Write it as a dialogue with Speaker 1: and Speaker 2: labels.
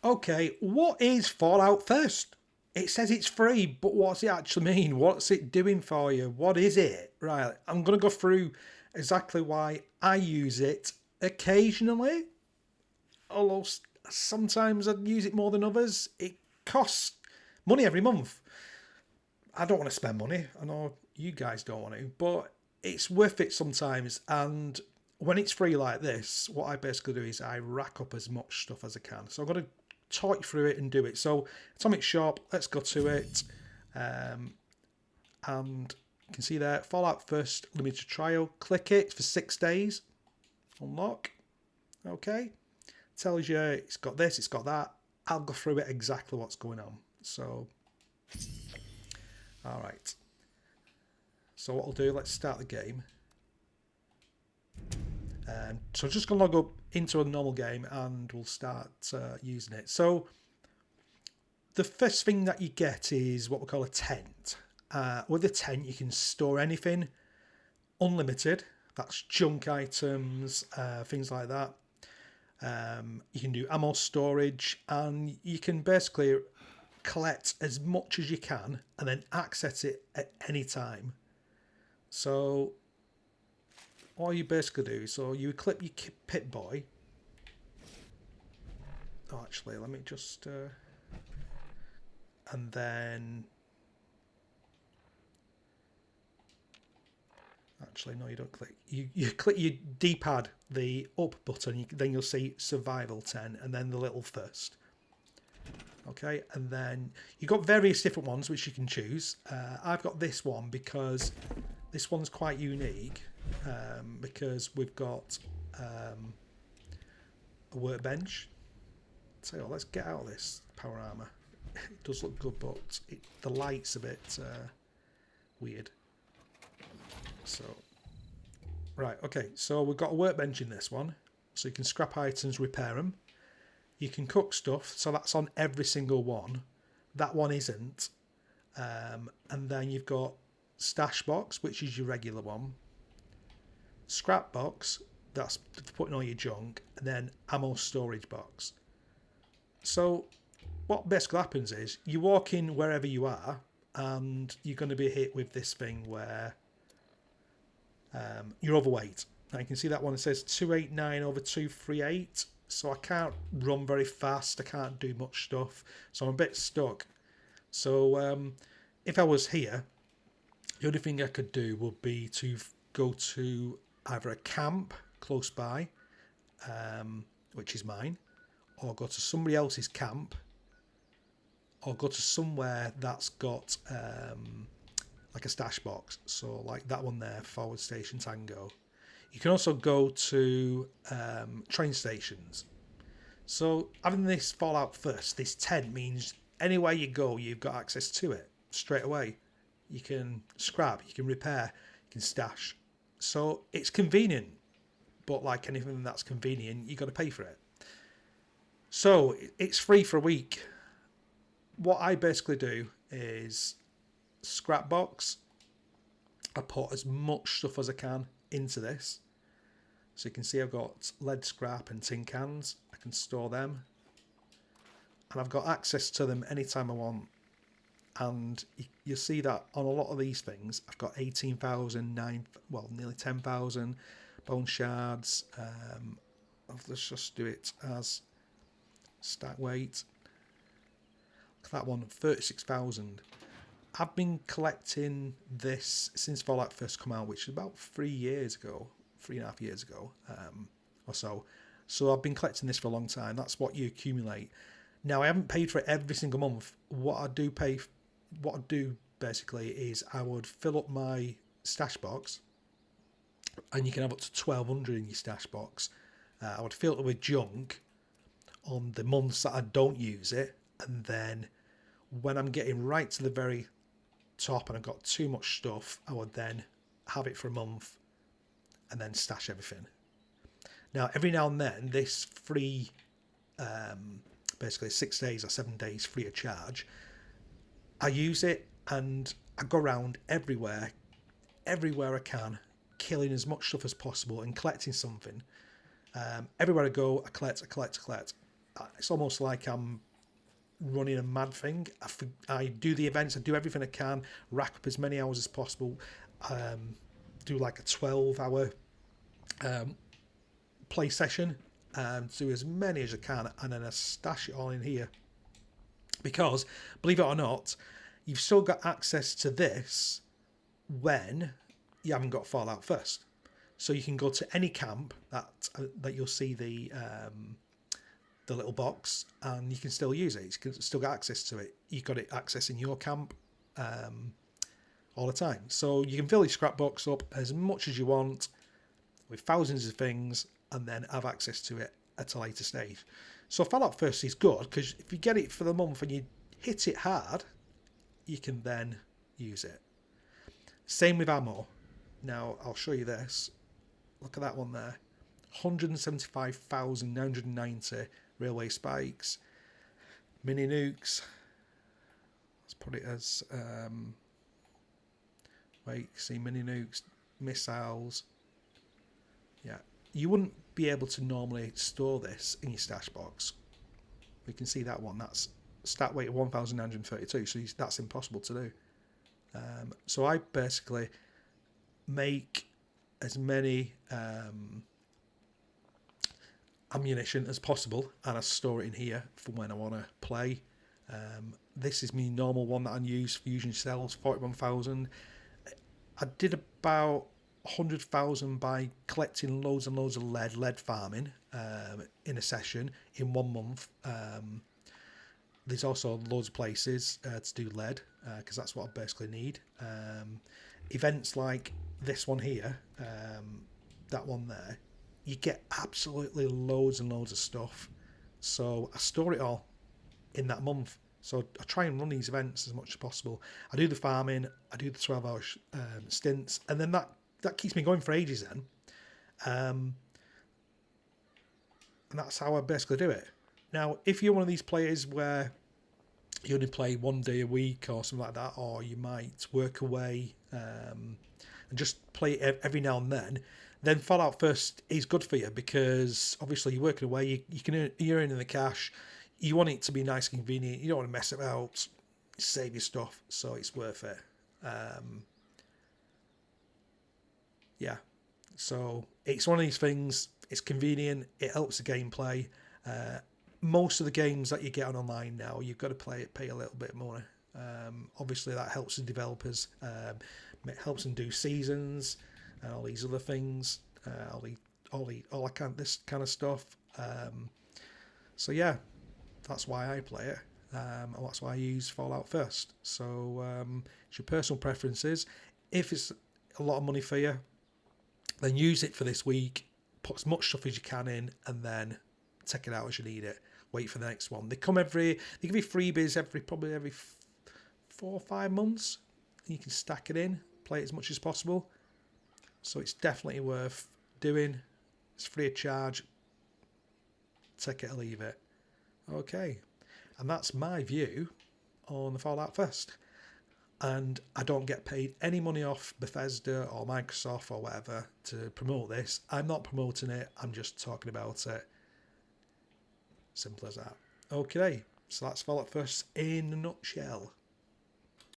Speaker 1: Okay, what is Fallout First? It says it's free, but what's it actually mean? What's it doing for you? What is it? Right, I'm going to go through exactly why I use it occasionally, although sometimes I use it more than others. It costs money every month. I don't want to spend money. I know you guys don't want to, but it's worth it sometimes. And when it's free like this, what I basically do is I rack up as much stuff as I can. So I'm going to talk you through it and do it. So Atomic Shop, let's go to it. And you can see there, Fallout First limited trial. Click it for 6 days. Unlock. Okay. Tells you it's got this, it's got that. I'll go through it exactly what's going on. So, all right. So what I'll do, let's start the game. So just going to log up into a normal game and we'll start using it. So the first thing that you get is what we call a tent. With a tent, you can store anything, unlimited. That's junk items, things like that. You can do ammo storage, and you can basically collect as much as you can and then access it at any time. So all you basically do, so you equip your Pip-Boy. Oh, actually, let me just... and then... Actually, no, you don't click. You click your D-pad, the up button, then you'll see Survival 10, and then the little first. Okay, and then you've got various different ones which you can choose. I've got this one because this one's quite unique, because we've got a workbench. So let's get out of this power armor. It does look good, but the light's a bit weird. So, right, okay, so we've got a workbench in this one. So you can scrap items, repair them. You can cook stuff, so that's on every single one. That one isn't. And then you've got stash box, which is your regular one. Scrap box, that's for putting all your junk. And then ammo storage box. So what basically happens is you walk in wherever you are and you're going to be hit with this thing where you're overweight. Now you can see that one, it says 289 over 238. So I can't run very fast, I can't do much stuff, so I'm a bit stuck. So if I was here, the only thing I could do would be to go to either a camp close by, which is mine, or go to somebody else's camp, or go to somewhere that's got like a stash box, so like that one there, Forward Station Tango. You can also go to train stations. So having this Fallout First, this tent means anywhere you go, you've got access to it straight away. You can scrap, you can repair, you can stash. So it's convenient, but like anything that's convenient, you've got to pay for it. So it's free for a week. What I basically do is scrap box. I put as much stuff as I can into this. So you can see I've got lead scrap and tin cans. I can store them. And I've got access to them anytime I want. And you'll see that on a lot of these things, I've got 18,000, nearly 10,000 bone shards. Let's just do it as stack weight. That one, 36,000. I've been collecting this since Fallout first come out, which is about 3 years ago. 3.5 years ago, or so. So I've been collecting this for a long time. That's what you accumulate. Now I haven't paid for it every single month. What I do basically is I would fill up my stash box, and you can have up to 1,200 in your stash box. I would fill it with junk on the months that I don't use it, and then when I'm getting right to the very top and I've got too much stuff, I would then have it for a month and then stash everything. Now, every now and then, this free, basically 6 days or 7 days free of charge, I use it and I go around everywhere I can, killing as much stuff as possible and collecting something. Everywhere I go, I collect. it's almost like I'm running a mad thing. I do the events, I do everything I can, rack up as many hours as possible, do like a 12-hour play session, do as many as I can, and then I stash it all in here. Because, believe it or not, you've still got access to this when you haven't got Fallout First. So you can go to any camp that you'll see the little box, and you can still use it. You can still get access to it. You've got it access in your camp all the time. So you can fill your scrapbooks up as much as you want with thousands of things, and then have access to it at a later stage. So Fallout First is good because if you get it for the month and you hit it hard, you can then use it. Same with ammo. Now I'll show you this. Look at that one there. 175,990 railway spikes. Mini nukes. Let's put it as see mini nukes, missiles. Yeah. You wouldn't be able to normally store this in your stash box. We can see that one. That's stat weight of 1,932, so that's impossible to do. So I basically make as many ammunition as possible, and I store it in here for when I want to play. This is my normal one that I use, Fusion Cells, 41,000. I did about 100,000 by collecting loads and loads of lead farming in a session in 1 month. There's also loads of places to do lead because that's what I basically need. Events like this one here, that one there, you get absolutely loads and loads of stuff. So I store it all in that month. So I try and run these events as much as possible. I do the farming, I do the 12-hour stints, and then that keeps me going for ages then. And that's how I basically do it. Now, if you're one of these players where you only play 1 day a week or something like that, or you might work away and just play every now and then Fallout First is good for you because obviously you're working away, you're earning the cash, you want it to be nice and convenient, you don't want to mess about, save your stuff, so it's worth it. Yeah, so it's one of these things, it's convenient, it helps the gameplay. Most of the games that you get on online now, you've got to pay a little bit more. Obviously that helps the developers, it helps them do seasons and all these other things, this kind of stuff. So yeah, that's why I play it, and that's why I use Fallout First. So it's your personal preferences. If it's a lot of money for you, then use it for this week, put as much stuff as you can in, and then take it out as you need it. Wait for the next one. They give you freebies probably every 4 or 5 months. You can stack it in, play it as much as possible. So it's definitely worth doing. It's free of charge. Take it or leave it. Okay, and that's my view on the Fallout First. And I don't get paid any money off Bethesda or Microsoft or whatever to promote this. I'm not promoting it, I'm just talking about it. Simple as that. Okay, so that's Fallout First in a nutshell.